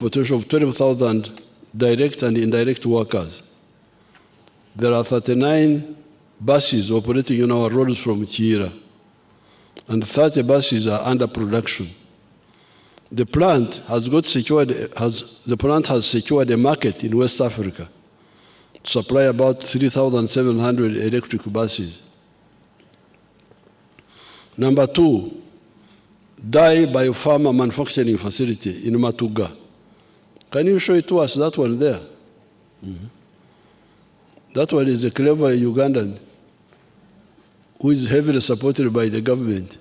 potential of 12,000 direct and indirect workers. There are 39 buses operating on our roads from Kira, and 30 buses are under production. The plant has secured a market in West Africa to supply about 3,700 electric buses. Number 2, Dye Biopharma Manufacturing Facility in Matuga. Can you show it to us, that one there? Mm-hmm. That one is a clever Ugandan who is heavily supported by the government.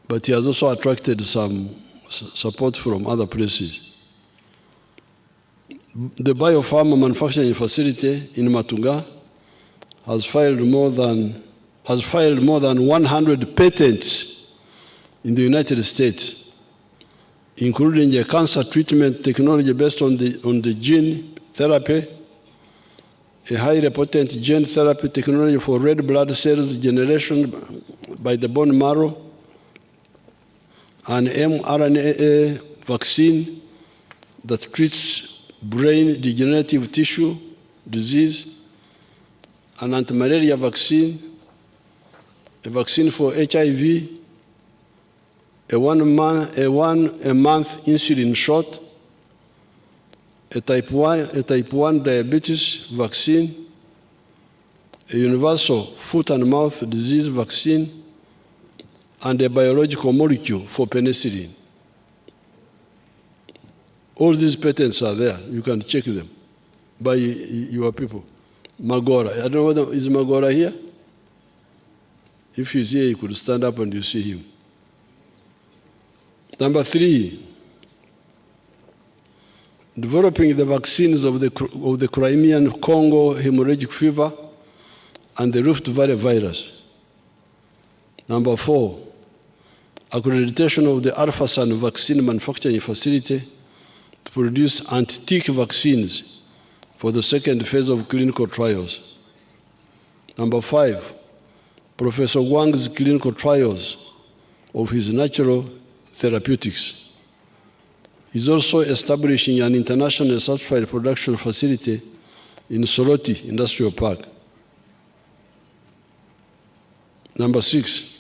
But he has also attracted some support from other places. The biopharma manufacturing facility in Matuga has filed more than 100 patents in the United States, including a cancer treatment technology based on the gene therapy, a highly potent gene therapy technology for red blood cells generation by the bone marrow, an mRNA vaccine that treats brain degenerative tissue disease, an anti-malaria vaccine, a vaccine for HIV, a one-month insulin shot, a type 1 diabetes vaccine, a universal foot and mouth disease vaccine, and a biological molecule for penicillin. All these patents are there. You can check them by your people. Magora. I don't know whether is Magora here? If he's here, you could stand up and you see him. Number 3, developing the vaccines of the Crimean Congo hemorrhagic fever and the Rift Valley virus. Number 4, accreditation of the Alphasan vaccine manufacturing facility to produce anti-tick vaccines for the second phase of clinical trials. Number 5, Professor Wang's clinical trials of his natural therapeutics. He's also establishing an international certified production facility in Soroti Industrial Park. Number 6,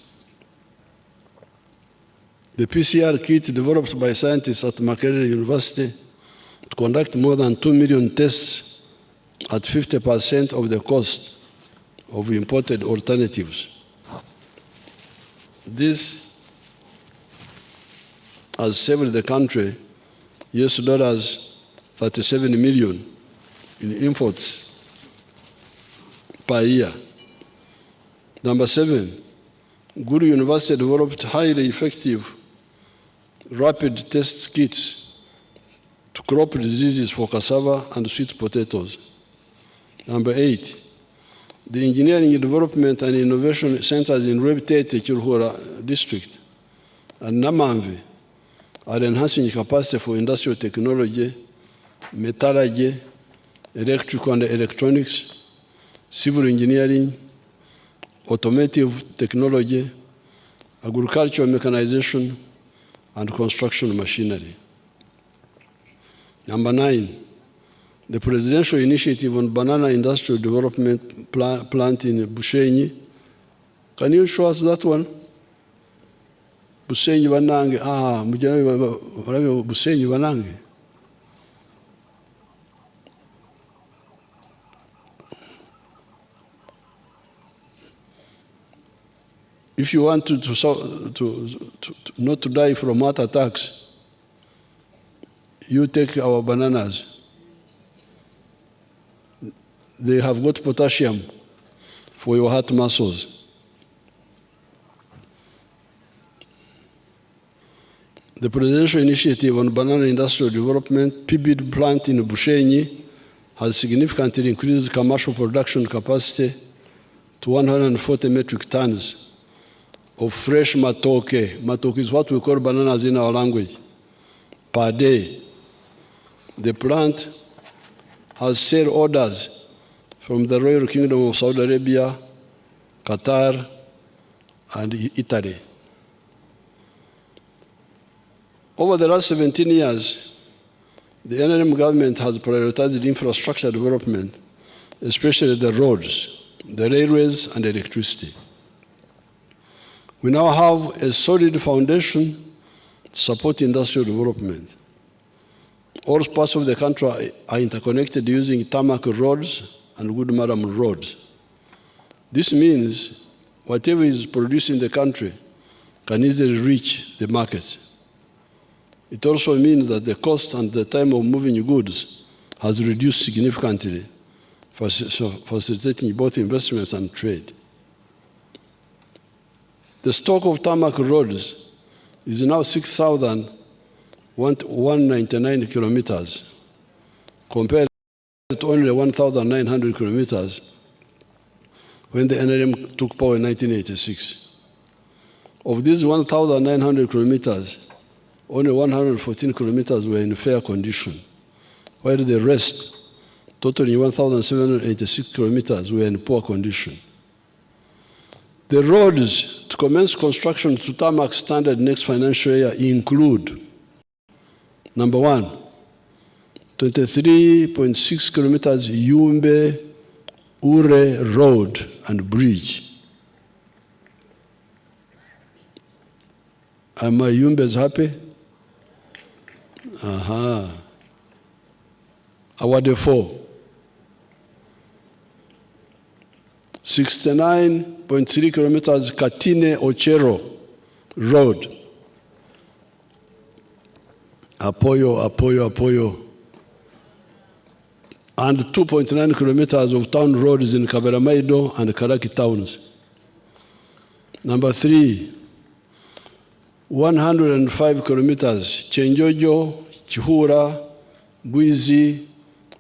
the PCR kit developed by scientists at Makerere University to conduct more than 2 million tests at 50% of the cost of imported alternatives. This has saved the country US$ 37 million in imports per year. Number 7, Guru University developed highly effective rapid test kits to crop diseases for cassava and sweet potatoes. Number 8, the Engineering Development and Innovation Centers in Rwebitete, Kiruhura District, and Namamvi are enhancing capacity for industrial technology, metallurgy, electrical and electronics, civil engineering, automotive technology, agricultural mechanization, and construction machinery. Number 9, the presidential initiative on banana industrial development plant in Bushenyi. Can you show us that one? Bushenyi Banange. Bushenyi Banange. If you want to not to die from heart attacks, you take our bananas. They have got potassium for your heart muscles. The Presidential Initiative on Banana Industrial Development, PBID plant in Bushenyi, has significantly increased commercial production capacity to 140 metric tons of fresh matoke. Matoke is what we call bananas in our language, per day. The plant has sale orders from the Royal Kingdom of Saudi Arabia, Qatar, and Italy. Over the last 17 years, the NRM government has prioritized infrastructure development, especially the roads, the railways, and electricity. We now have a solid foundation to support industrial development. All parts of the country are interconnected using tarmac roads and good marathon roads. This means whatever is produced in the country can easily reach the markets. It also means that the cost and the time of moving goods has reduced significantly, facilitating both investments and trade. The stock of tarmac roads is now 6,199 kilometers, compared to only 1,900 kilometers when the NRM took power in 1986. Of these 1,900 kilometers, only 114 kilometers were in fair condition, while the rest, totaling 1,786 kilometers, were in poor condition. The roads to commence construction to tarmac standard next financial year include: number one, 23.6 kilometers Yumbe-Ure Road and Bridge. Are my Yumbes happy? Award 4. 69.3 kilometers Katine-Ochero Road. Apoyo. And 2.9 kilometers of town roads in Kaberamaido and Karaki towns. Number 3, 105 kilometers Chenjojo, Chihura, Bwizi,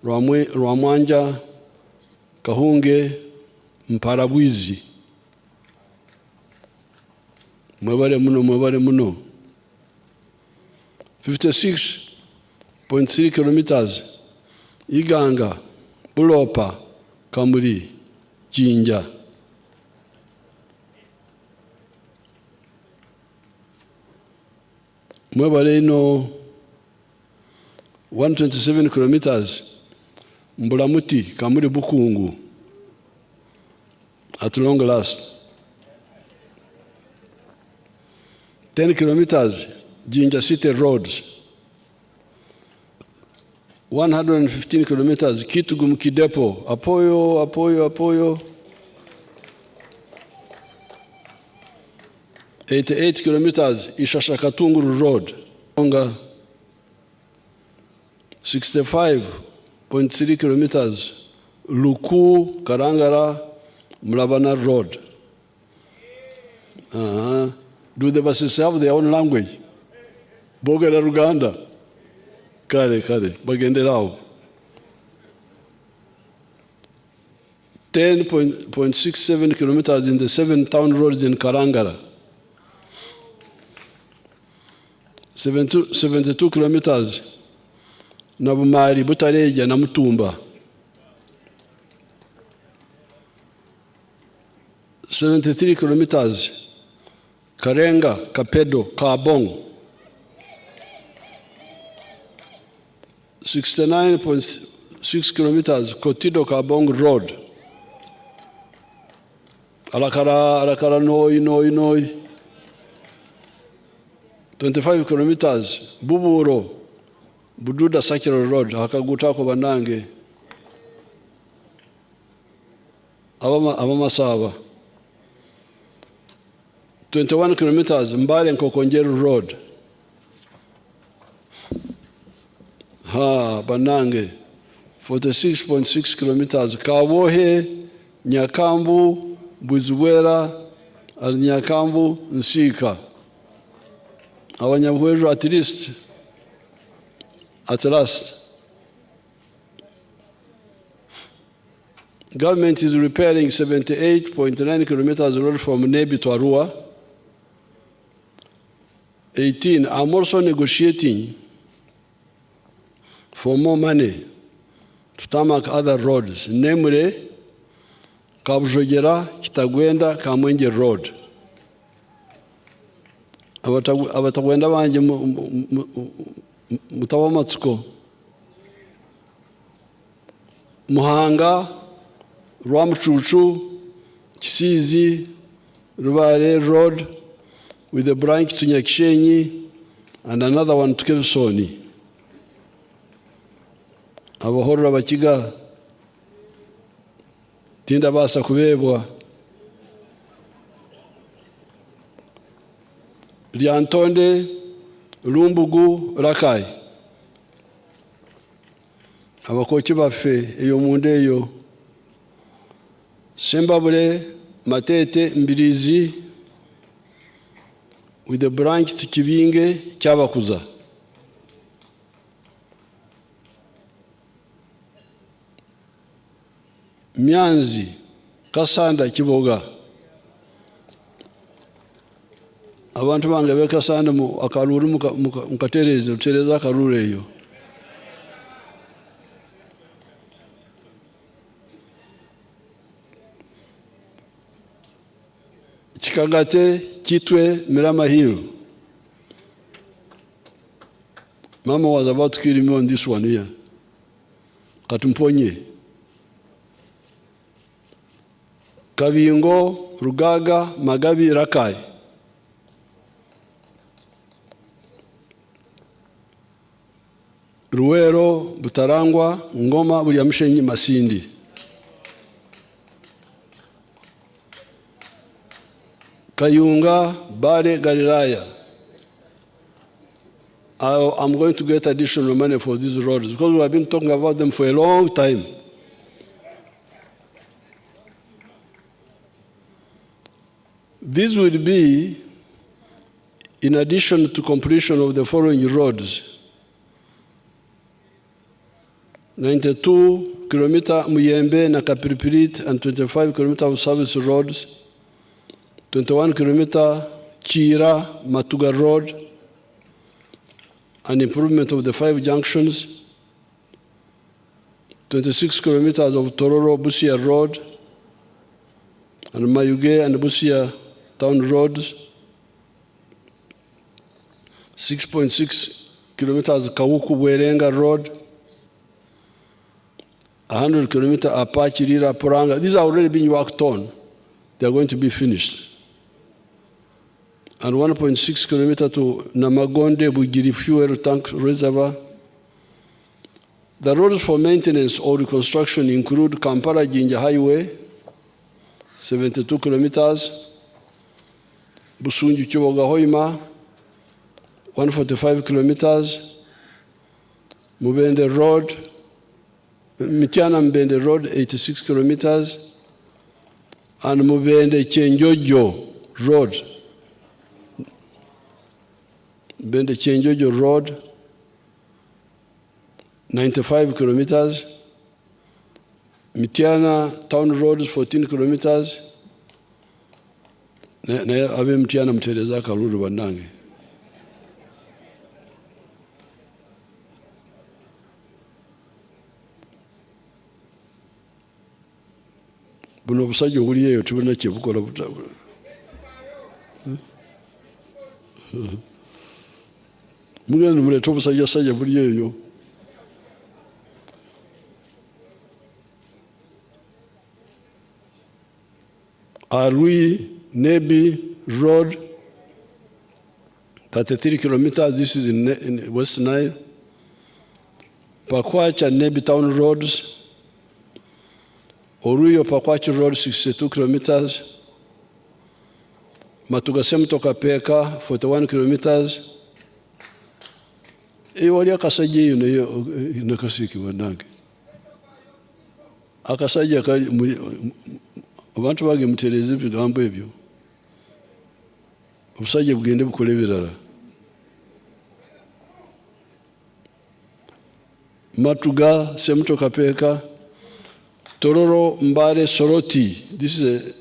Rwamwanja, Kahunge, Mparabwizi. Mwebale muno. 56.3 kilometers Iganga, Bulopa, Kamuli, Jinja. Mwebale ino 127 kilometers Mbulamuti, Kamuli, Bukungu. At long last. 10 kilometers Jinja City roads. 115 kilometers Kitgum Kidepo, Apoyo. 88 kilometers Ishashakatunguru Road. 65.3 kilometers Luku Karangara Mlabana Road. Do the buses have their own language? Bogara Ruganda. Kare, Bagenderao. 10.67 kilometers in the 7 town roads in Karangara. 72 kilometers Nabumari, Butareja, Namutumba. 73 kilometers Karenga, Kapedo, Kabong. 69.6 kilometers Kotido Kabong Road. Alakara, Noi. 25 kilometers Buburo, Bududa Sakiro Road, Hakagutako Banange. Avamasava. 21 kilometers Mbale Nkokonjeru Road. Banange. 46.6 kilometers Kawohe, Nyakambu, Buzwera, Nyakambu, Nsika. Awanyamweru at last. Government is repairing 78.9 kilometers road from Nebi to Arua. 18, I'm also negotiating for more money to tarmac other roads, namely Kabujogera, Kitagwenda, Kamwenje Road. abatagwenda banje mutaba matsuko Muhanga, Rwamucucu, Kisizi, Rubare Road, with a branch to Nyakishenyi, and another one to Kebsoni. Abahorra bakiga tinda basa kubebwa Lyantonde, Lumbugu, Rakai. Abakochi baffe eyo munde eyo Sembabule, Matete, Mbirizi, with a branch to Kibinge, Kyabakuza. Myanzi, Kasanda, Kiboga. Abantu bange be Kasanda mu akaluru mukatereze utereza akaluru eyo. Chikagate, Kitwe, Mirama Hill. Mama was about to kill me on this one here. Katumponye. Kabingo, Rugaga, Magabi, Rakai. Ruero, Butarangwa, Ngoma, Buliamshenyi, Masindi. Kayunga, Bade, Galilaya. I'm going to get additional money for these roads because we have been talking about them for a long time. This would be in addition to completion of the following roads: 92 kilometer Muyembe na Kapiripirit and 25 kilometer of service roads, 21 kilometer Kira Matuga Road, an improvement of the 5 junctions, 26 kilometers of Tororo Busia Road, and Mayuge and Busia Town Roads, 6.6 kilometers Kawuku Werenga Road, 100 kilometers Apache Rira Puranga. These are already being worked on. They are going to be finished. And 1.6 kilometers to Namagonde Bugiri Fuel Tank Reservoir. The roads for maintenance or reconstruction include Kampala Jinja Highway, 72 kilometers, Busunju Kiboga Hoima, 145 kilometers, Mubende Road, Mitiana Mbende Road, 86 kilometers, and Mubende Chenjojo Road, Mbende Chenjojo Road, 95 kilometers, Mitiana Town Roads, 14 kilometers, na abe Mitiana Mtereza Kaluru Bandange. Buno busajja buli eyo tubona kye bukola butabula. Mugenda muleta obusajja sajja buli eyo. Arui Nebi Road, 33 kilometers. This is in West Nile. Pakwacha Nebi Town Roads. Oruyo Pakwacha Road, 62 kilometers. Matugasem toka Peka, 41 kilometers. Wali akasajja eyo nayo nakasiki wanange. Akasajja kali abantu bage mutereze ebigambo ebyo. Obusajja bugende bukole birala. Matuga Semtoka Peka, Tororo Mbare Soroti. This is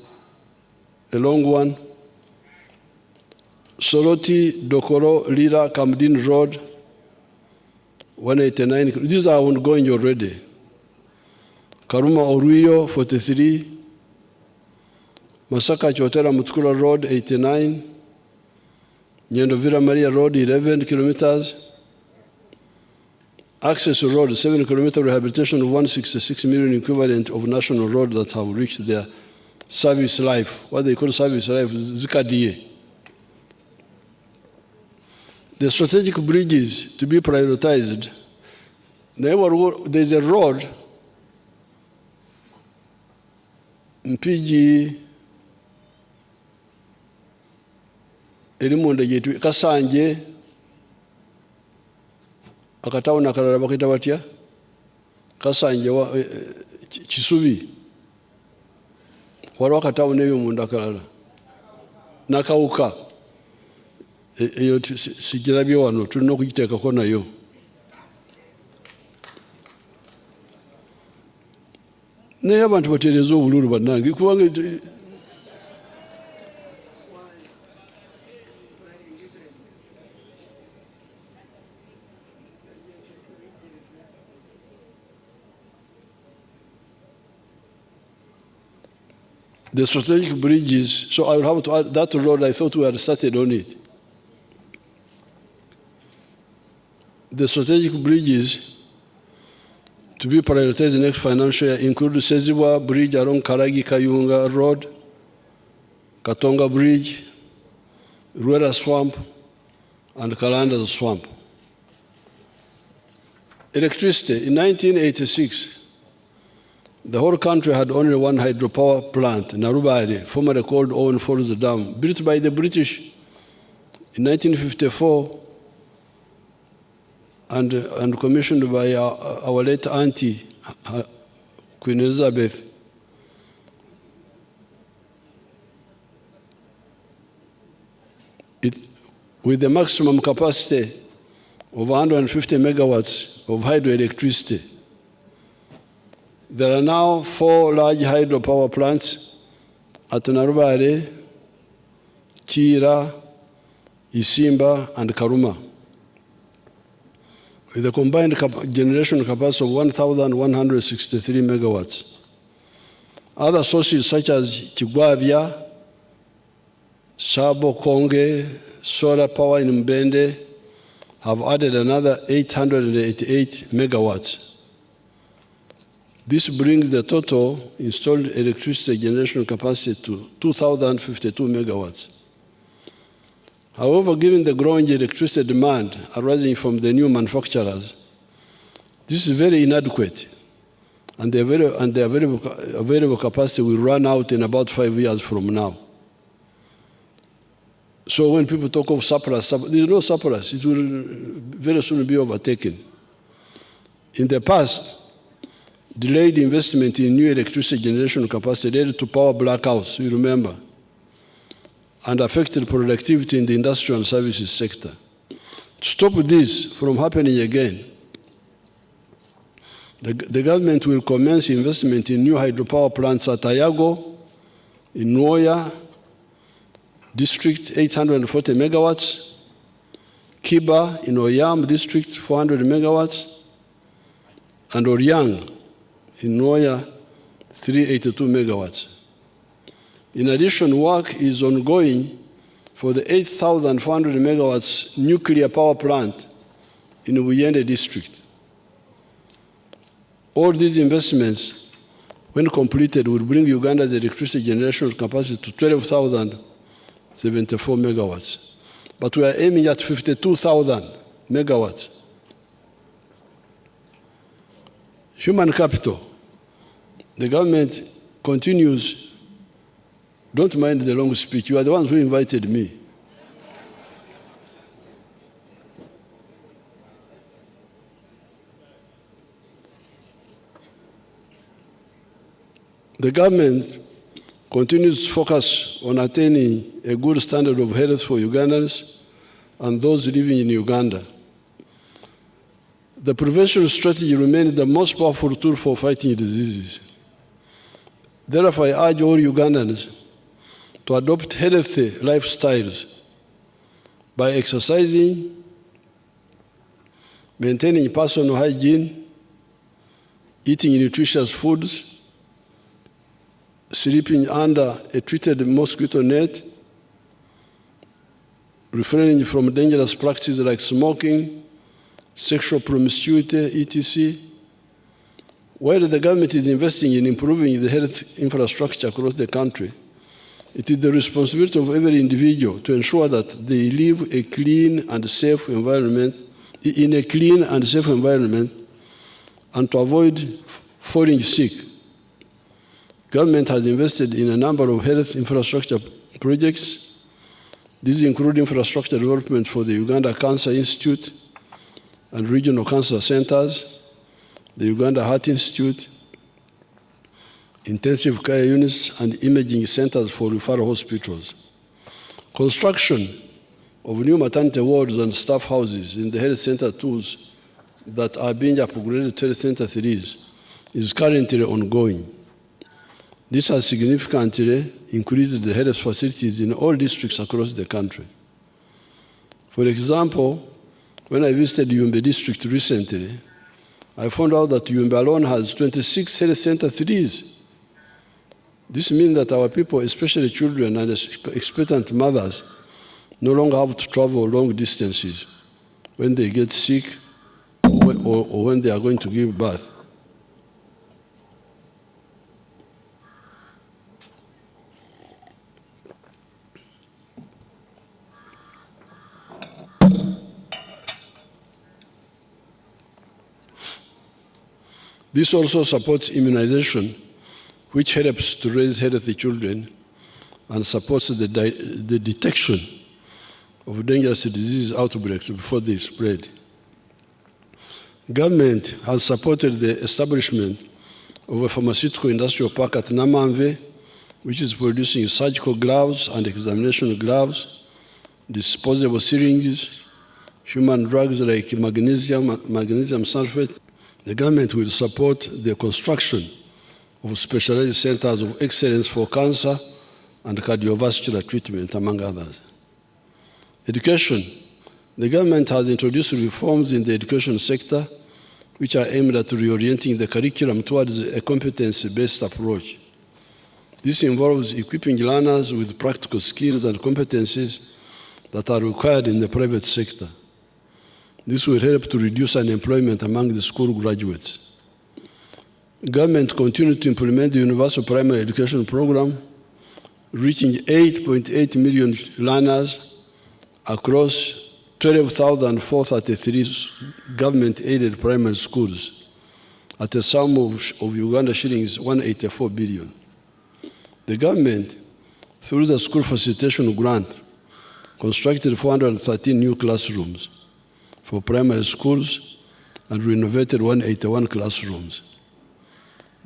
a long one. Soroti Dokoro Lira Kamdin Road, 189. These are ongoing already. Karuma Oruyo, 43. Masaka Chotera Mutkula Road, 89. Nyendo Villa Maria Road, 11 kilometers. Access Road, 7 kilometer rehabilitation of 166 million equivalent of national road that have reached their service life. What they call service life is ZKDA. The strategic bridges to be prioritized. There's a road in PG Erimunda yetu Kasanje akatawuna akalala bakita batya Kasanje Kisubi waliwo akatawuna eyo munda akalala Nakawuka eyo sigirabye wano tulina okugiteekako nayo. Naye abantu batereeza obululu bannange kubanga the strategic bridges, so I will have to add that road. I thought we had started on it. The strategic bridges to be prioritized next financial year include Sezibwa Bridge along Karagi Kayunga Road, Katonga Bridge, Ruera Swamp, and Kalanda Swamp. Electricity. In 1986, the whole country had only one hydropower plant, Narubari, formerly called Owen Falls Dam, built by the British in 1954 and commissioned by our late auntie, Queen Elizabeth. With the maximum capacity of 150 megawatts of hydroelectricity. There are now 4 large hydropower plants at Narubare, Kira, Isimba, and Karuma, with a combined generation capacity of 1,163 megawatts. Other sources such as Kigwabia, Sabo Konge, solar power in Mbende have added another 888 megawatts. This brings the total installed electricity generation capacity to 2,052 megawatts. However, given the growing electricity demand arising from the new manufacturers, this is very inadequate, and the available capacity will run out in about 5 years from now. So when people talk of surplus, there's no surplus. It will very soon be overtaken. In the past, delayed investment in new electricity generation capacity led to power blackouts, you remember, and affected productivity in the industrial and services sector. To stop this from happening again, the government will commence investment in new hydropower plants at Ayago, in Nwoya District, 840 megawatts, Kiba in Oyam District, 400 megawatts, and Oryang in Nwoya, 382 megawatts. In addition, work is ongoing for the 8,400 megawatts nuclear power plant in Uyende District. All these investments, when completed, will bring Uganda's electricity generation capacity to 12,074 megawatts. But we are aiming at 52,000 megawatts. Human capital. The government continues. Don't mind the long speech. You are the ones who invited me. The government continues to focus on attaining a good standard of health for Ugandans and those living in Uganda. The prevention strategy remains the most powerful tool for fighting diseases. Therefore, I urge all Ugandans to adopt healthy lifestyles by exercising, maintaining personal hygiene, eating nutritious foods, sleeping under a treated mosquito net, refraining from dangerous practices like smoking, sexual promiscuity, etc. While the government is investing in improving the health infrastructure across the country, it is the responsibility of every individual to ensure that they live a clean and safe environment, in a clean and safe environment, and to avoid falling sick. Government has invested in a number of health infrastructure projects. These include infrastructure development for the Uganda Cancer Institute and regional cancer centers, the Uganda Heart Institute, intensive care units, and imaging centers for referral hospitals. Construction of new maternity wards and staff houses in the health center tools that are being upgraded to Health Center 3 is currently ongoing. This has significantly increased the health facilities in all districts across the country. For example, when I visited Yumbe district recently, I found out that Yumbe alone has 26 Health Center 3s. This means that our people, especially children and expectant mothers, no longer have to travel long distances when they get sick or when they are going to give birth. This also supports immunization, which helps to raise healthy children and supports the detection of dangerous disease outbreaks before they spread. Government has supported the establishment of a pharmaceutical industrial park at Namamve, which is producing surgical gloves and examination gloves, disposable syringes, human drugs like magnesium sulfate. The government will support the construction of specialized centers of excellence for cancer and cardiovascular treatment, among others. Education. The government has introduced reforms in the education sector which are aimed at reorienting the curriculum towards a competency-based approach. This involves equipping learners with practical skills and competencies that are required in the private sector. This will help to reduce unemployment among the school graduates. Government continued to implement the Universal Primary Education Program, reaching 8.8 million learners across 12,433 government-aided primary schools at a sum of Uganda shillings 184 billion. The government, through the School Facilitation Grant, constructed 413 new classrooms for primary schools and renovated 181 classrooms.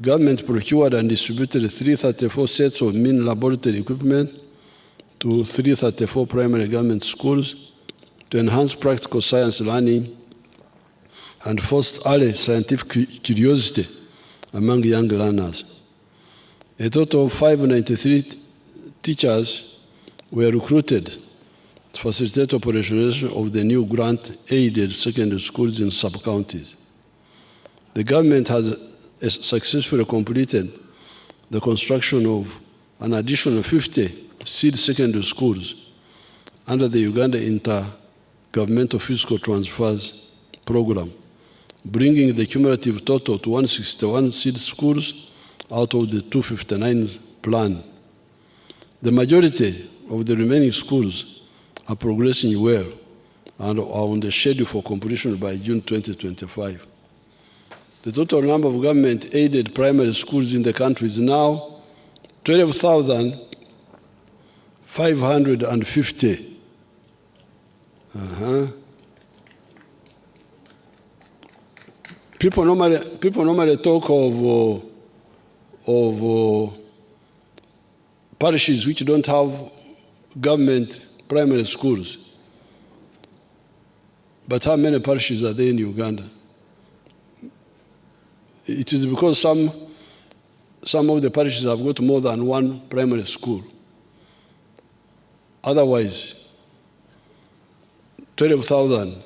Government procured and distributed 334 sets of mean laboratory equipment to 334 primary government schools to enhance practical science learning and foster early scientific curiosity among young learners. A total of 593 teachers were recruited to facilitate operationalization of the new grant-aided secondary schools in sub-counties. The government has successfully completed the construction of an additional 50 seed secondary schools under the Uganda Intergovernmental Fiscal Transfers Program, bringing the cumulative total to 161 seed schools out of the 259 plan. The majority of the remaining schools are progressing well and are on the schedule for completion by June 2025. The total number of government-aided primary schools in the country is now 12,550. People normally talk of parishes which don't have government primary schools. But how many parishes are there in Uganda? It is because some of the parishes have got more than one primary school. Otherwise, 12,000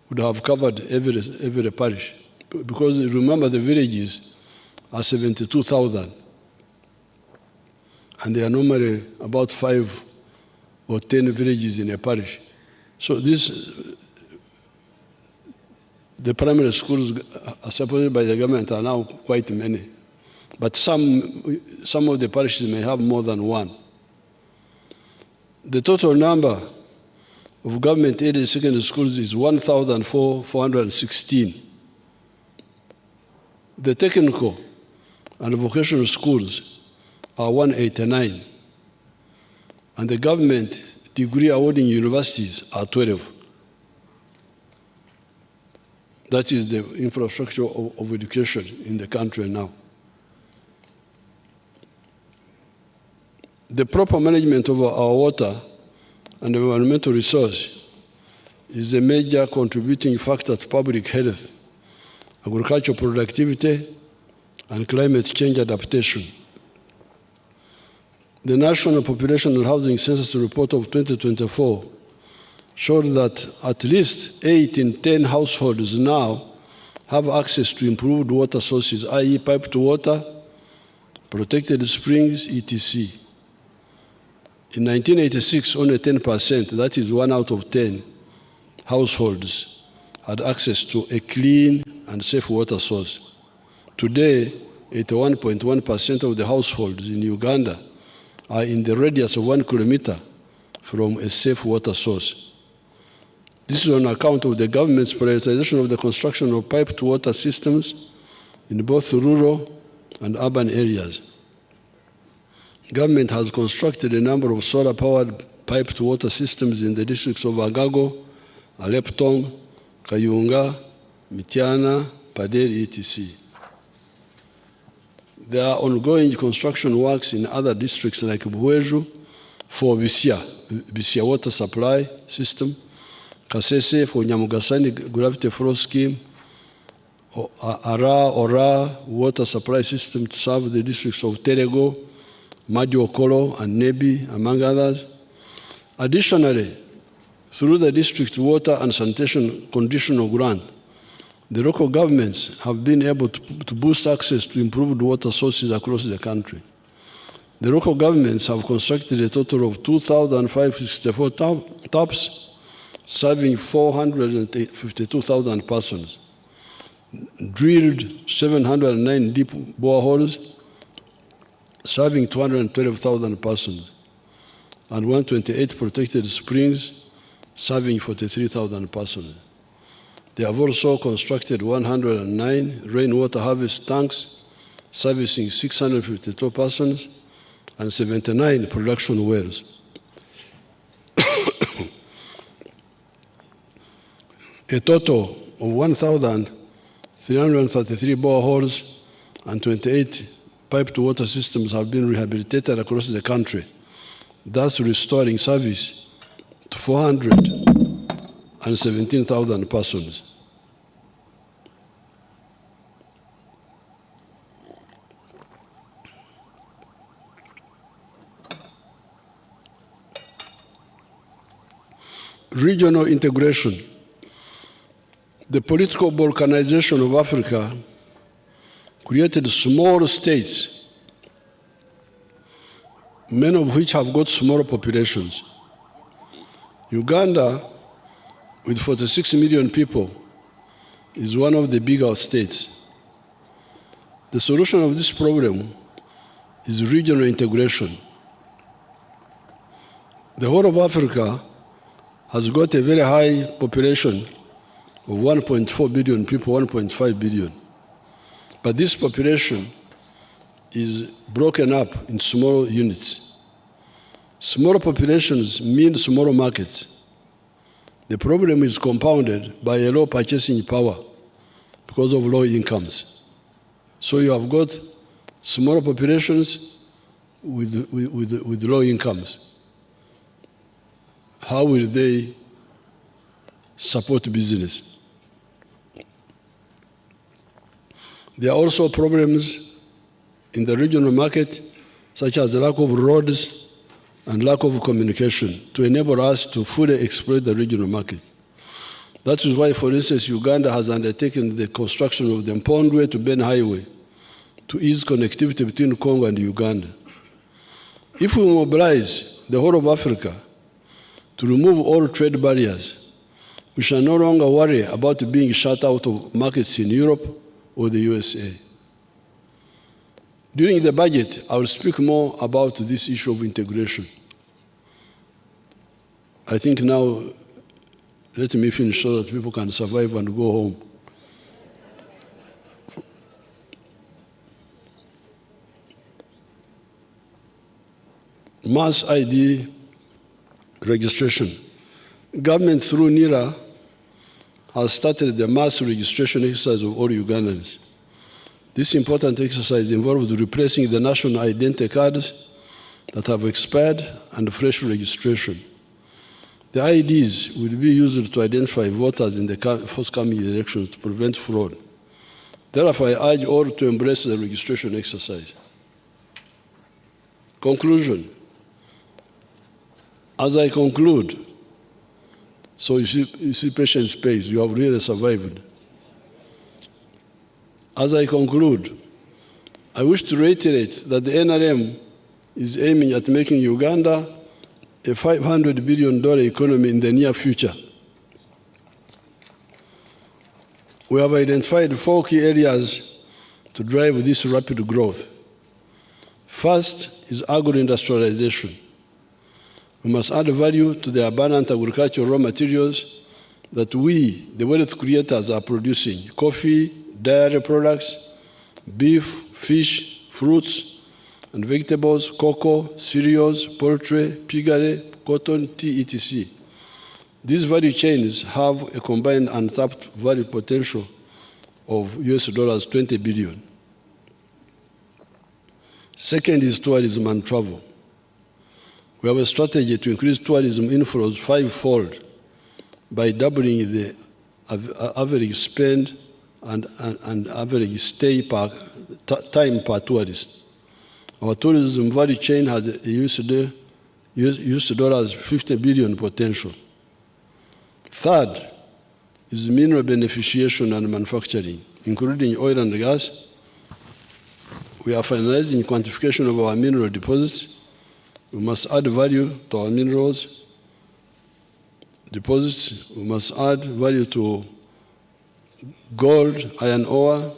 would have covered every parish. Because remember, the villages are 72,000. And they are normally about 5 or 10 villages in a parish. So the primary schools supported by the government are now quite many. But some of the parishes may have more than one. The total number of government-aided secondary schools is 1,416. The technical and vocational schools are 189. And the government degree awarding universities are 12. That is the infrastructure of education in the country now. The proper management of our water and environmental resource is a major contributing factor to public health, agricultural productivity, and climate change adaptation. The National Population and Housing Census Report of 2024 showed that at least 8 in 10 households now have access to improved water sources, i.e. piped water, protected springs, etc. In 1986, only 10%, that is 1 out of 10 households, had access to a clean and safe water source. Today, 81.1% of the households in Uganda are in the radius of 1 kilometer from a safe water source. This is on account of the government's prioritization of the construction of piped water systems in both rural and urban areas. Government has constructed a number of solar-powered piped water systems in the districts of Agago, Aleptong, Kayunga, Mityana, Paderi, etc. There are ongoing construction works in other districts like Buweju for Bisia water supply system, Kasese for Nyamugasani gravity flow scheme, Ora water supply system to serve the districts of Terego, Madi Okolo, and Nebi, among others. Additionally, through the district water and sanitation conditional grant, the local governments have been able to boost access to improved water sources across the country. The local governments have constructed a total of 2,564 taps, serving 452,000 persons, drilled 709 deep boreholes, serving 212,000 persons, and 128 protected springs, serving 43,000 persons. They have also constructed 109 rainwater harvest tanks, servicing 652 persons, and 79 production wells. A total of 1,333 boreholes and 28 piped water systems have been rehabilitated across the country, thus restoring service to 417,000 persons. Regional integration. The political balkanization of Africa created small states, many of which have got smaller populations. Uganda, with 46 million people, is one of the bigger states. The solution of this problem is regional integration. The whole of Africa has got a very high population of 1.4 billion people, 1.5 billion. But this population is broken up in small units. Smaller populations mean smaller markets. The problem is compounded by a low purchasing power because of low incomes. So you have got smaller populations with low incomes. How will they support business? There are also problems in the regional market, such as the lack of roads and lack of communication to enable us to fully exploit the regional market. That is why, for instance, Uganda has undertaken the construction of the Mpondwe to Beni Highway to ease connectivity between Congo and Uganda. If we mobilize the whole of Africa to remove all trade barriers. We shall no longer worry about being shut out of markets in Europe or the USA. During the budget, I will speak more about this issue of integration. I think now, let me finish so that people can survive and go home. Mass ID registration. Government through NIRA has started the mass registration exercise of all Ugandans. This important exercise involves replacing the national identity cards that have expired and fresh registration. The IDs will be used to identify voters in the forthcoming elections to prevent fraud. Therefore, I urge all to embrace the registration exercise. Conclusion. As I conclude, so you see patience pays, you have really survived. As I conclude, I wish to reiterate that the NRM is aiming at making Uganda a $500 billion economy in the near future. We have identified 4 key areas to drive this rapid growth. First is agro-industrialization. We must add value to the abundant agricultural raw materials that we, the wealth creators, are producing: coffee, dairy products, beef, fish, fruits and vegetables, cocoa, cereals, poultry, piggery, cotton, tea, etc. These value chains have a combined untapped value potential of US dollars 20 billion. Second is tourism and travel. We have a strategy to increase tourism inflows 5-fold by doubling the average spend and average stay time per tourist. Our tourism value chain has a US dollars 50 billion potential. Third is mineral beneficiation and manufacturing, including oil and gas. We are finalizing quantification of our mineral deposits. We must add value to our minerals deposits. We must add value to gold, iron ore,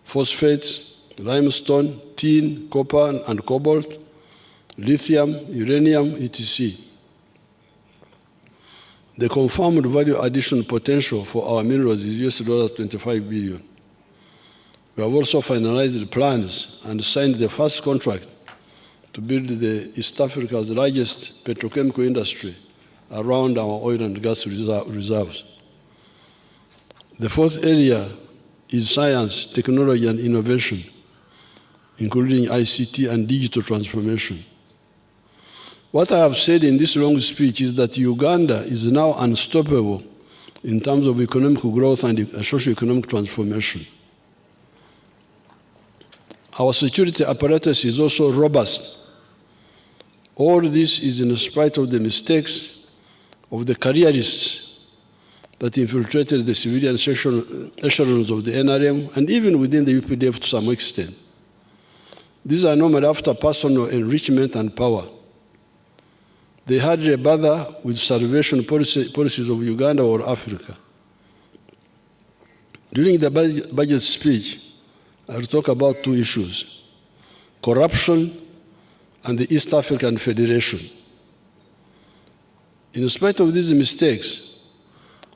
phosphates, limestone, tin, copper and cobalt, lithium, uranium, etc. The confirmed value addition potential for our minerals is US dollars 25 billion. We have also finalized the plans and signed the first contract to build the East Africa's largest petrochemical industry around our oil and gas reserves. The fourth area is science, technology, and innovation, including ICT and digital transformation. What I have said in this long speech is that Uganda is now unstoppable in terms of economic growth and socio-economic transformation. Our security apparatus is also robust. All this is in spite of the mistakes of the careerists that infiltrated the civilian echelons of the NRM and even within the UPDF to some extent. These are normally after personal enrichment and power. They hardly bother with salvation policies of Uganda or Africa. During the budget speech, I will talk about 2 issues: corruption and the East African Federation. In spite of these mistakes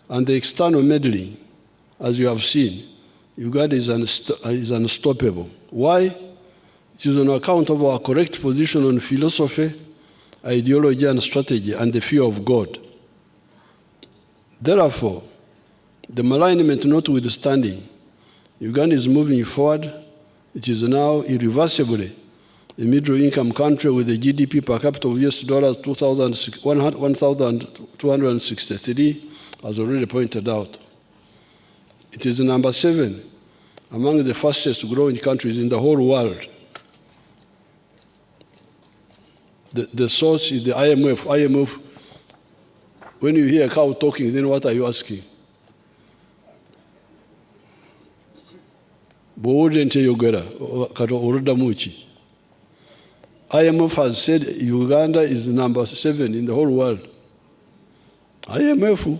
and the external meddling, as you have seen, Uganda is unstoppable. Why? It is on account of our correct position on philosophy, ideology, and strategy, and the fear of God. Therefore, the malignment notwithstanding, Uganda is moving forward. It is now irreversibly a middle-income country with a GDP per capita of US dollars 1,263, as already pointed out. It is number 7 among the fastest growing countries in the whole world. The source is the IMF. IMF, when you hear a cow talking, then what are you asking? IMF has said Uganda is number 7 in the whole world. IMF,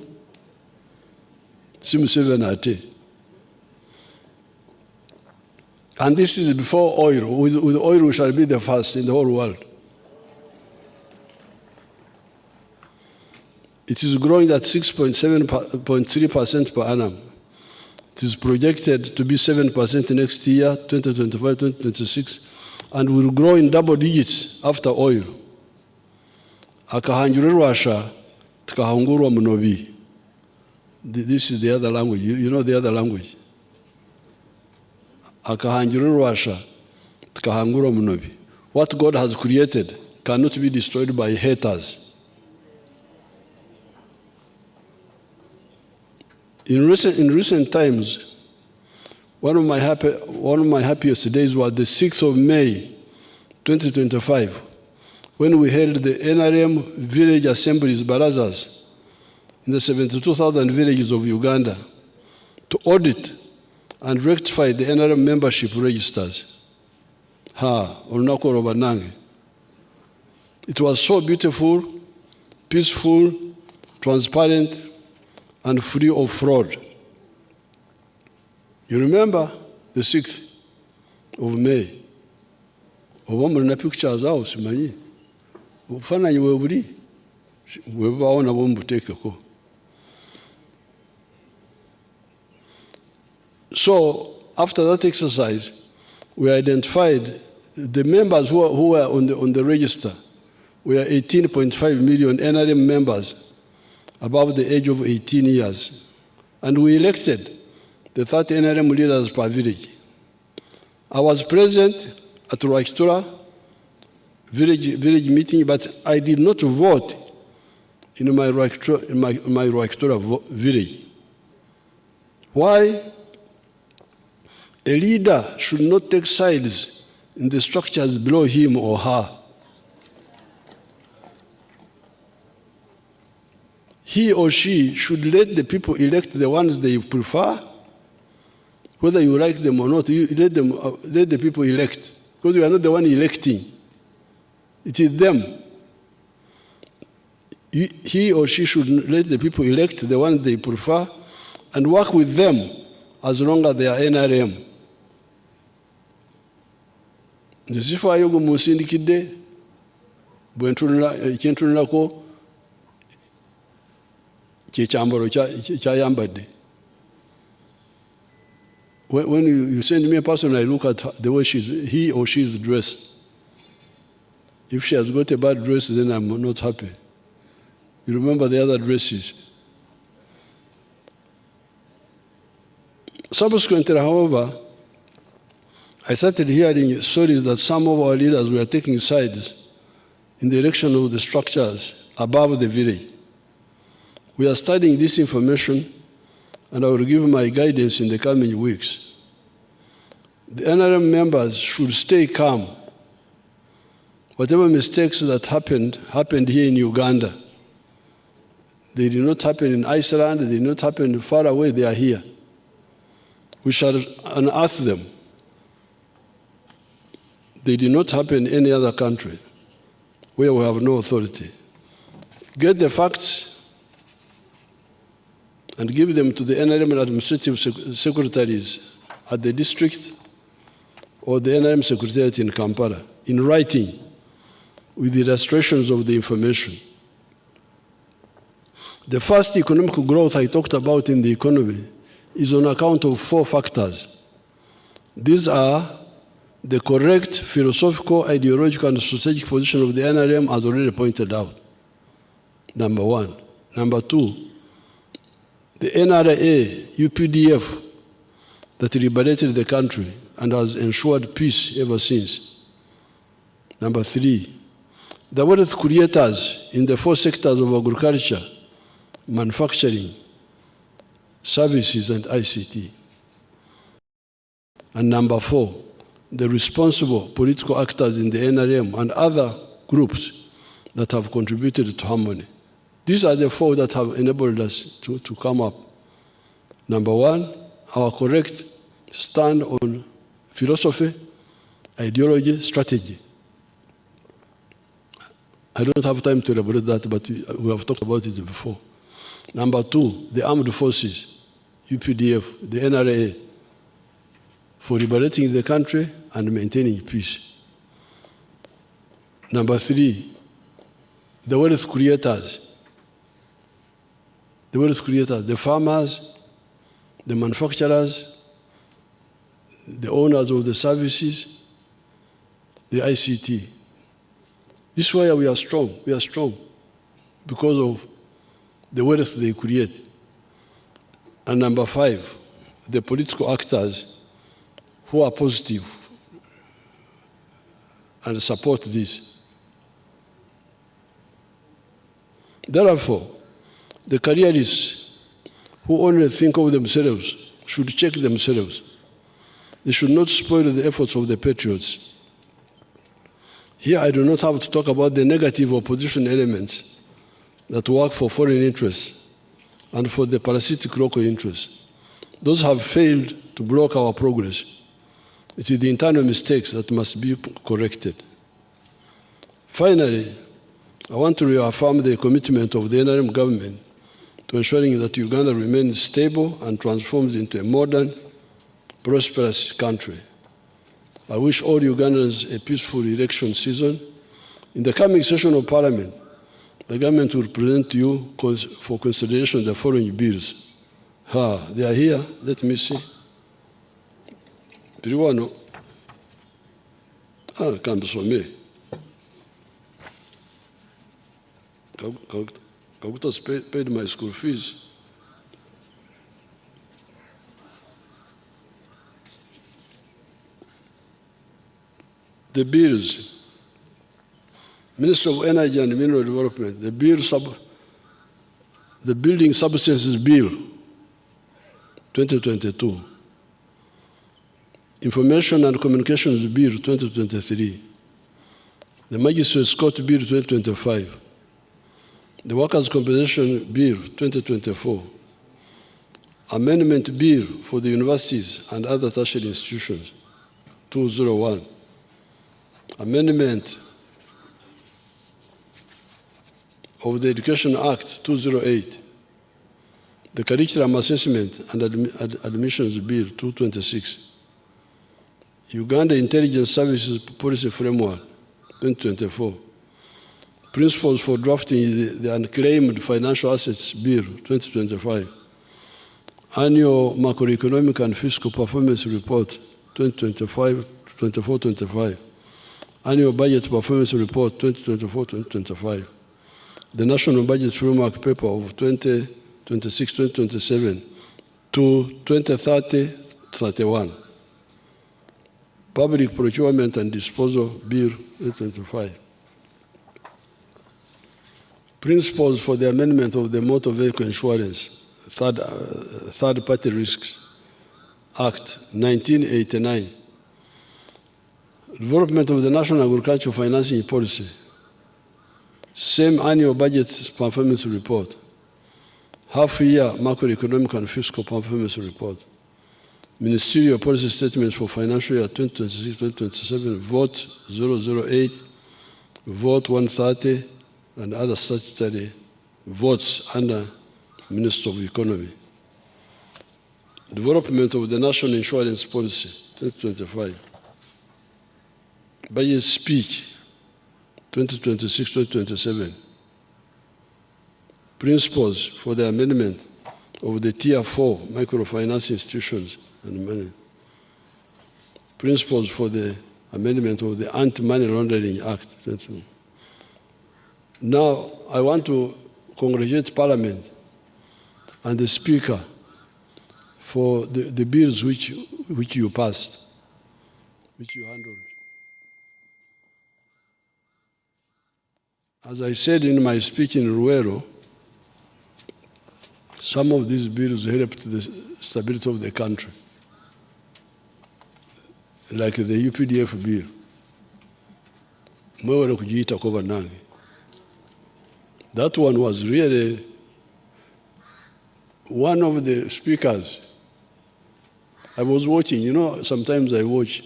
Sim 7 at 8. And this is before oil. With oil, we shall be the first in the whole world. It is growing at 6.3% per annum. It is projected to be 7% next year, 2025, 2026, and will grow in double digits after oil. Akahanjurirwasha, tukahungurwa munobi. This is the other language. You know the other language. Akahanjurirwasha, tukahungurwa munobi. What God has created cannot be destroyed by haters. In recent times, one of my happiest days was the 6th of May, 2025, when we held the NRM Village Assemblies Barazas in the 72,000 villages of Uganda to audit and rectify the NRM membership registers. It was so beautiful, peaceful, transparent, and free of fraud. You remember the 6th of May? Oba mulina pictures awo simanyi. Obufaananyi bwe buli bwe bubaawo nabwo mubuteekeko. So after that exercise, we identified the members who were on the register. We are 18.5 million NRM members above the age of 18 years. And we elected the 30 NRM leaders per village. I was present at Rwakitura village meeting, but I did not vote in my Rwakitura village. Why? A leader should not take sides in the structures below him or her. He or she should let the people elect the ones they prefer. Whether you like them or not, you let the people elect. Because you are not the one electing. It is them. He or she should let the people elect the ones they prefer and work with them as long as they are NRM. Nzifaayo gwe munsindikidde bwe ntunulako ky'ekyambalo ky'ayambadde. When you send me a person, I look at the way he or she is dressed. If she has got a bad dress, then I'm not happy. You remember the other dresses. Subsequently, however, I started hearing stories that some of our leaders were taking sides in the election of the structures above the village. We are studying this information, and I will give my guidance in the coming weeks. The NRM members should stay calm. Whatever mistakes that happened here in Uganda. They did not happen in Iceland, they did not happen far away, they are here. We shall unearth them. They did not happen in any other country where we have no authority. Get the facts and give them to the NRM administrative secretaries at the district or the NRM secretariat in Kampala in writing with the illustrations of the information. The first economic growth I talked about in the economy is on account of 4 factors. These are the correct philosophical, ideological, and strategic position of the NRM, as already pointed out. Number 1. Number 2, the NRA, UPDF, that liberated the country and has ensured peace ever since. Number 3, the wealth creators in the 4 sectors of agriculture, manufacturing, services, and ICT. And number 4, the responsible political actors in the NRM and other groups that have contributed to harmony. These are the 4 that have enabled us to come up. Number 1, our correct stand on philosophy, ideology, strategy. I don't have time to elaborate that, but we have talked about it before. Number two, the armed forces, UPDF, the NRA, for liberating the country and maintaining peace. Number three, the wealth creators. The wealth creators, the farmers, the manufacturers, the owners of the services, the ICT. This is why we are strong. We are strong because of the wealth they create. And number five, the political actors who are positive and support this. Therefore, the careerists who only think of themselves should check themselves. They should not spoil the efforts of the patriots. Here I do not have to talk about the negative opposition elements that work for foreign interests and for the parasitic local interests. Those have failed to block our progress. It is the internal mistakes that must be corrected. Finally, I want to reaffirm the commitment of the NRM government to ensuring that Uganda remains stable and transforms into a modern, prosperous country. I wish all Ugandans a peaceful election season. In the coming session of Parliament, the government will present to you for consideration the following bills. They are here. Let me see. Piriwano. Kambisome. Kagutas paid my school fees. The bills. Minister of Energy and Mineral Development, the Building Substances Bill, 2022. Information and Communications Bill, 2023. The Magistrates Court Bill, 2025. The Workers' Compensation Bill, 2024. Amendment Bill for the Universities and Other Tertiary Institutions, 201. Amendment of the Education Act, 208. The Curriculum Assessment and Admissions Bill, 226. Uganda Intelligence Services Policy Framework, 2024. Principles for Drafting the Unclaimed Financial Assets Bill, 2025. Annual Macroeconomic and Fiscal Performance Report, 2024-25. Annual Budget Performance Report, 2024-2025. The National Budget Framework Paper of 2026-2027 to 2030-31. Public Procurement and Disposal Bill, 2025. Principles for the amendment of the Motor Vehicle Insurance, Third-Party Risks Act, 1989. Development of the National Agricultural Financing Policy. Same annual budget performance report. Half-year macroeconomic and fiscal performance report. Ministerial policy statements for financial year 2026-2027, Vote 008, Vote 130, and other statutory votes under Minister of Economy. Development of the National Insurance Policy, 2025. Budget Speech, 2026-2027. Principles for the amendment of the Tier 4 microfinance institutions and money. Principles for the amendment of the Anti-Money Laundering Act. Now, I want to congratulate Parliament and the Speaker for the bills which you passed, which you handled. As I said in my speech in Ruero, some of these bills helped the stability of the country, like the UPDF bill. That one was really one of the speakers. I was watching, sometimes I watch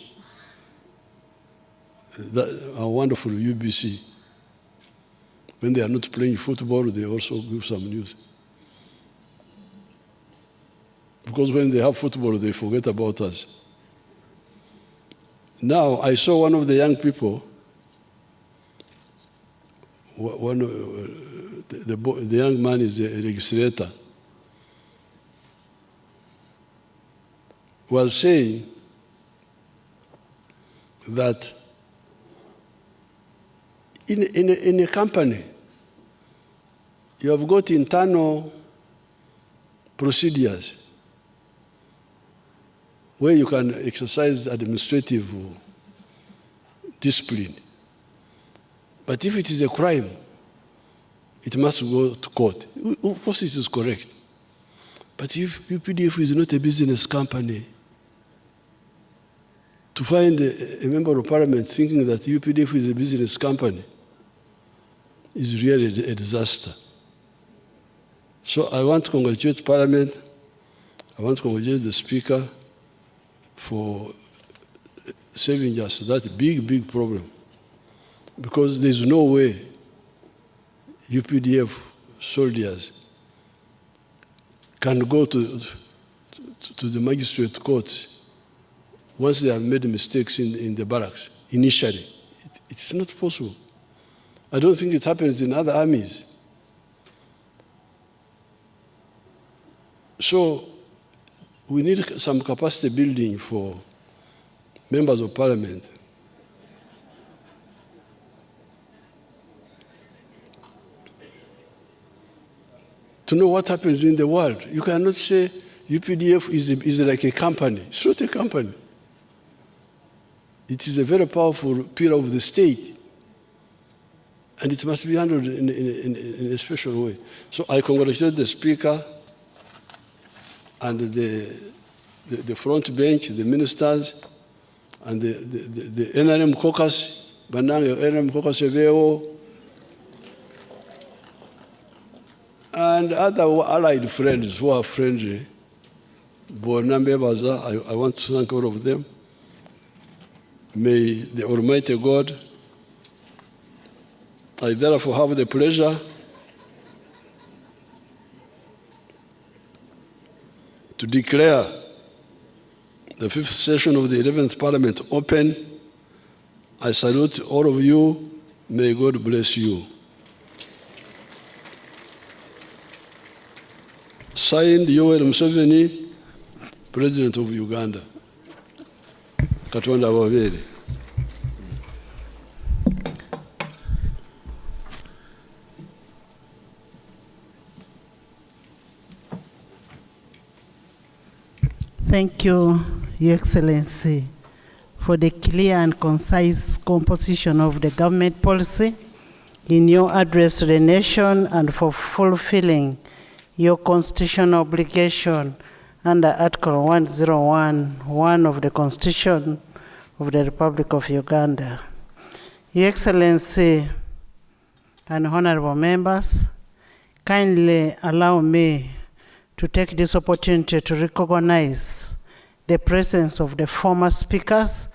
a wonderful UBC. When they are not playing football, they also give some news. Because when they have football, they forget about us. Now, I saw one of the young people, the young man is a legislator, was saying that in a company, you have got internal procedures where you can exercise administrative discipline. But if it is a crime, it must go to court. Of course, it is correct. But if UPDF is not a business company, to find a member of parliament thinking that UPDF is a business company is really a disaster. So I want to congratulate Parliament. I want to congratulate the Speaker for saving us that big problem. Because there's no way UPDF soldiers can go to the magistrate courts once they have made mistakes in the barracks initially. It's not possible. I don't think it happens in other armies. So we need some capacity building for members of parliament. To know what happens in the world. You cannot say UPDF is like a company. It's not a company. It is a very powerful pillar of the state. And it must be handled in a special way. So I congratulate the Speaker and the front bench, the ministers, and the NRM caucus, Banang NRM caucus, and other allied friends who are friendly. I want to thank all of them. May the Almighty God, I therefore have the pleasure to declare the fifth session of the 11th Parliament open. I salute all of you. May God bless you. Signed, Yoweri Museveni, President of Uganda. Katonda ababeere. Thank you, Your Excellency, for the clear and concise composition of the government policy in your address to the nation and for fulfilling your constitutional obligation under Article 101(1) of the Constitution of the Republic of Uganda. Your Excellency and honorable members, kindly allow me to take this opportunity to recognize the presence of the former speakers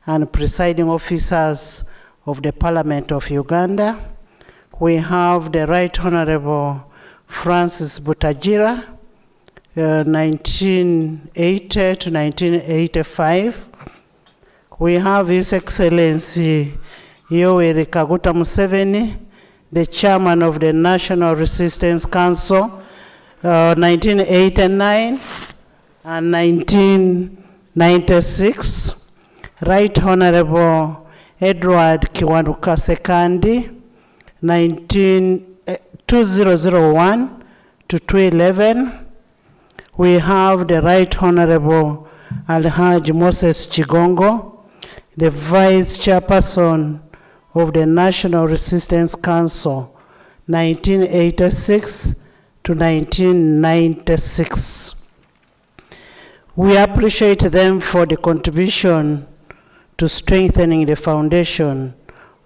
and presiding officers of the Parliament of Uganda. We have the Right Honorable Francis Butagira, 1980 to 1985. We have His Excellency Yoweri Kaguta Museveni, the Chairman of the National Resistance Council, 1989 and 1996. Right Honorable Edward Kiwanuka Sekandi, 2001 to 2011. We have the Right Honorable Alhaji Moses Chigongo, the Vice Chairperson of the National Resistance Council, 1986 to 1996. We appreciate them for the contribution to strengthening the foundation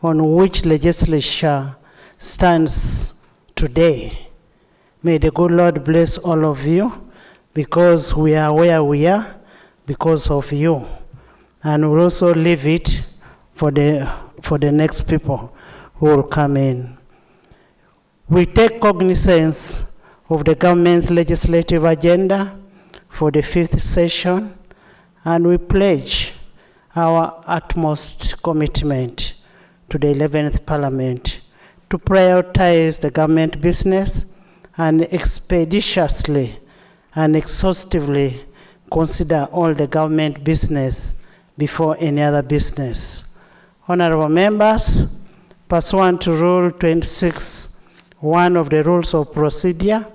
on which legislature stands today. May the good Lord bless all of you, because we are where we are because of you. And we'll also leave it for the next people who will come in. We take cognizance of the government's legislative agenda for the 5th session, and we pledge our utmost commitment to the 11th Parliament to prioritize the government business and expeditiously and exhaustively consider all the government business before any other business. Honorable members, pursuant to Rule 26(1) of the Rules of Procedure,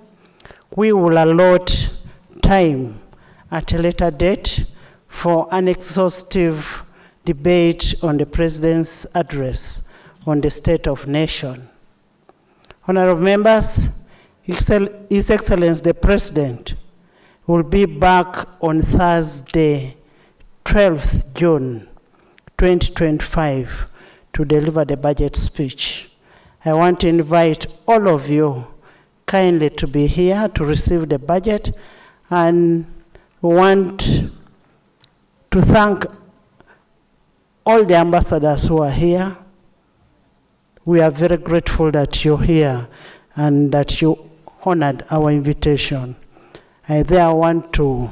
we will allot time at a later date for an exhaustive debate on the President's address on the state of nation. Honorable members, His Excellency the President will be back on Thursday, 12th June 2025 to deliver the budget speech. I want to invite all of you kindly to be here to receive the budget, and we want to thank all the ambassadors who are here. We are very grateful that you're here and that you honored our invitation. I there want to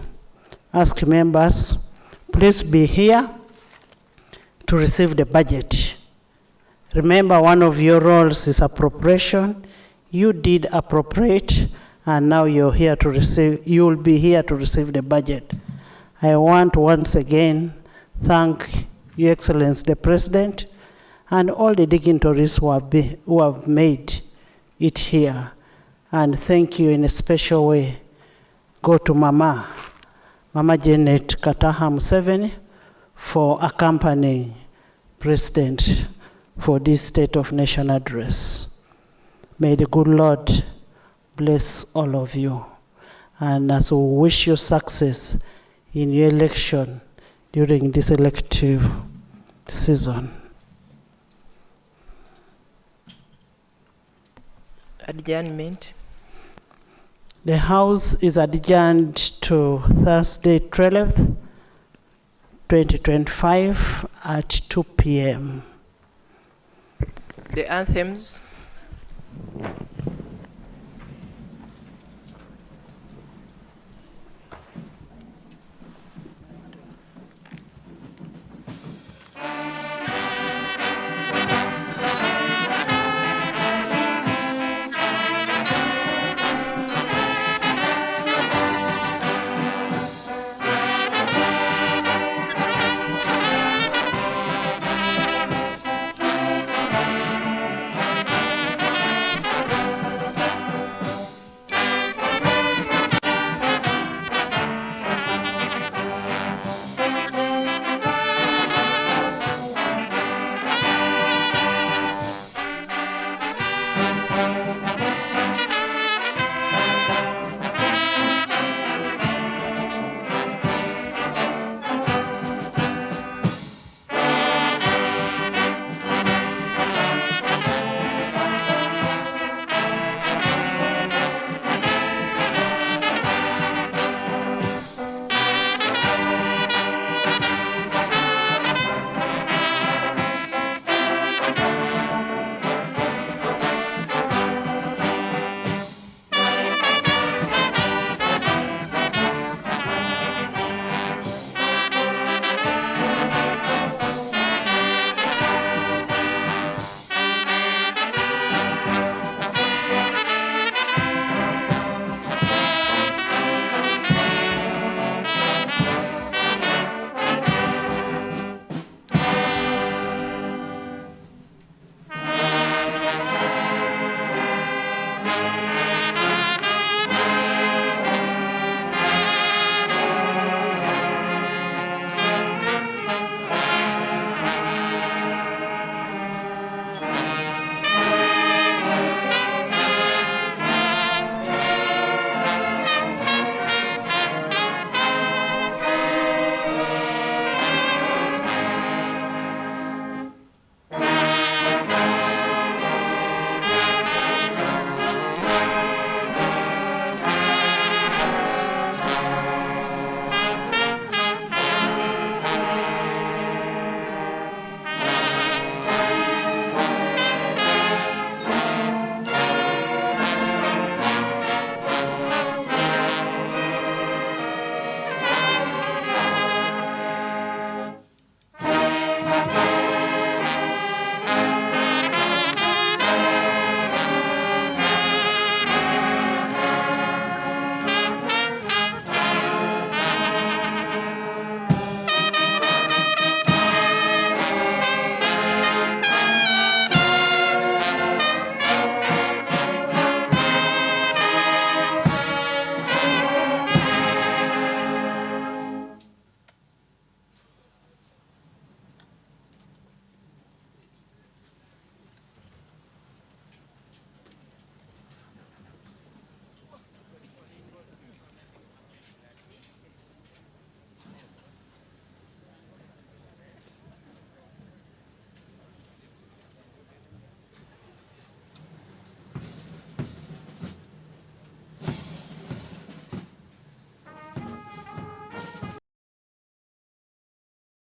ask members, please be here to receive the budget. Remember, one of your roles is appropriation. You did appropriate, and now you're here to receive, you will be here to receive the budget. I want once again thank Your Excellency the President and all the dignitaries who have made it here. And thank you in a special way. Go to Mama Janet Kataha Museveni for accompanying President for this State of Nation address. May the good Lord bless all of you. And as we wish you success in your election during this elective season. Adjournment. The House is adjourned to Thursday, 12th, 2025 at 2 p.m. The anthems.